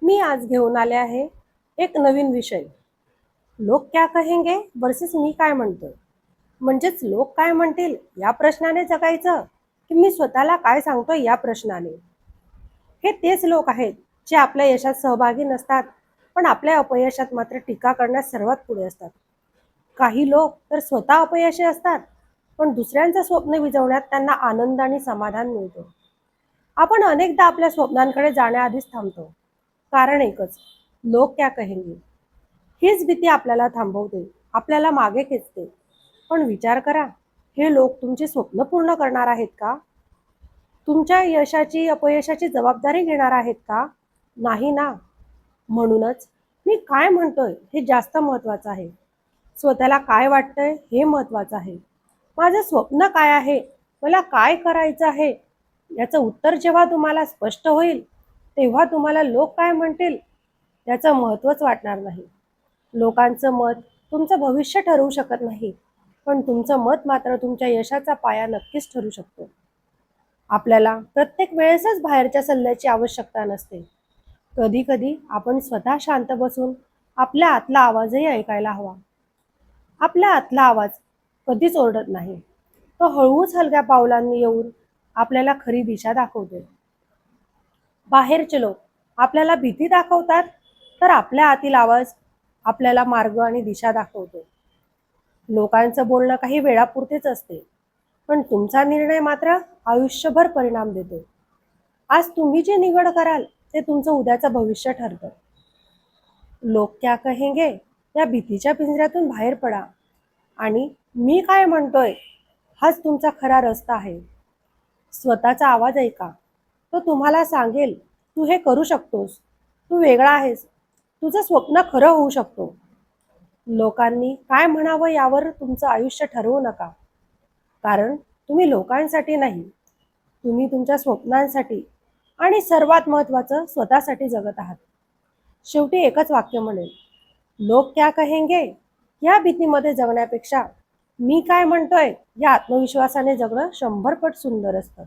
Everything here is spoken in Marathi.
मी आज घेऊन आले आहे एक नवीन विषय. लोक क्या कहेंगे वर्सेस मी काय म्हणतोय. म्हणजेच लोक काय म्हणतील या प्रश्नाने जगायचं की मी स्वतःला काय सांगतोय या प्रश्नाने. हे तेच लोक आहेत जे आपल्या यशात सहभागी नसतात, पण आपल्या अपयशात मात्र टीका करण्यास सर्वात पुढे असतात. काही लोक तर स्वतः अपयशी असतात, पण दुसऱ्यांचं स्वप्न विझवण्यात त्यांना आनंद आणि समाधान मिळतो. आपण अनेकदा आपल्या स्वप्नांकडे जाण्याआधीच थांबतो. कारण एकच, लोक क्या कहेंगे. हीच भीती आपल्याला थांबवते, आपल्याला मागे खेचते. पण विचार करा, हे लोक तुमचे स्वप्न पूर्ण करणार आहेत का? तुमच्या यशाची अपयशाची जबाबदारी घेणार आहेत का? नाही ना. म्हणूनच मी काय म्हणतोय हे जास्त महत्वाचं आहे. स्वतःला काय वाटतंय हे महत्वाचं आहे. माझं स्वप्न काय आहे, मला काय करायचं आहे, याचं उत्तर जेव्हा तुम्हाला स्पष्ट होईल, तेव्हा तुम्हाला लोक काय म्हणतील त्याचं महत्त्वच वाटणार नाही. लोकांचं मत तुमचं भविष्य ठरवू शकत नाही, पण तुमचं मत मात्र तुमच्या यशाचा पाया नक्कीच ठरू शकतो. आपल्याला प्रत्येक वेळेसच बाहेरच्या सल्ल्याची आवश्यकता नसते. कधी कधी आपण स्वतः शांत बसून आपल्या आतला आवाजही ऐकायला हवा. आपल्या आतला आवाज कधीच ओरडत नाही. तो हळूच हलक्या पावलांनी येऊन आपल्याला खरी दिशा दाखवतो. बाहेरचे लोक आपल्याला भीती दाखवतात, तर आपल्या आतील आवाज आपल्याला मार्ग आणि दिशा दाखवतो. लोकांचं बोलणं काही वेळापुरतेच असते, पण तुमचा निर्णय मात्र आयुष्यभर परिणाम देतो. आज तुम्ही जे निवड कराल ते तुमचं उद्याचं भविष्य ठरतं. लोक क्या कहेंगे या भीतीच्या पिंजऱ्यातून बाहेर पडा आणि मी काय म्हणतोय हाच तुमचा खरा रस्ता आहे. स्वतःचा आवाज ऐका. तो तुम्हाला सांगेल, तू हे करू शकतोस, तू वेगळा आहेस, तुझं स्वप्न खरं होऊ शकतो. लोकांनी काय म्हणावं यावर तुमचं आयुष्य ठरवू नका. कारण तुम्ही लोकांसाठी नाही, तुम्ही तुमच्या स्वप्नांसाठी आणि सर्वात महत्त्वाचं स्वतःसाठी जगत आहात. शेवटी एकच वाक्य म्हणेल, लोक क्या कहेंगे या भीतीमध्ये जगण्यापेक्षा मी काय म्हणतोय या आत्मविश्वासाने जगणं 100 पट सुंदर असतं.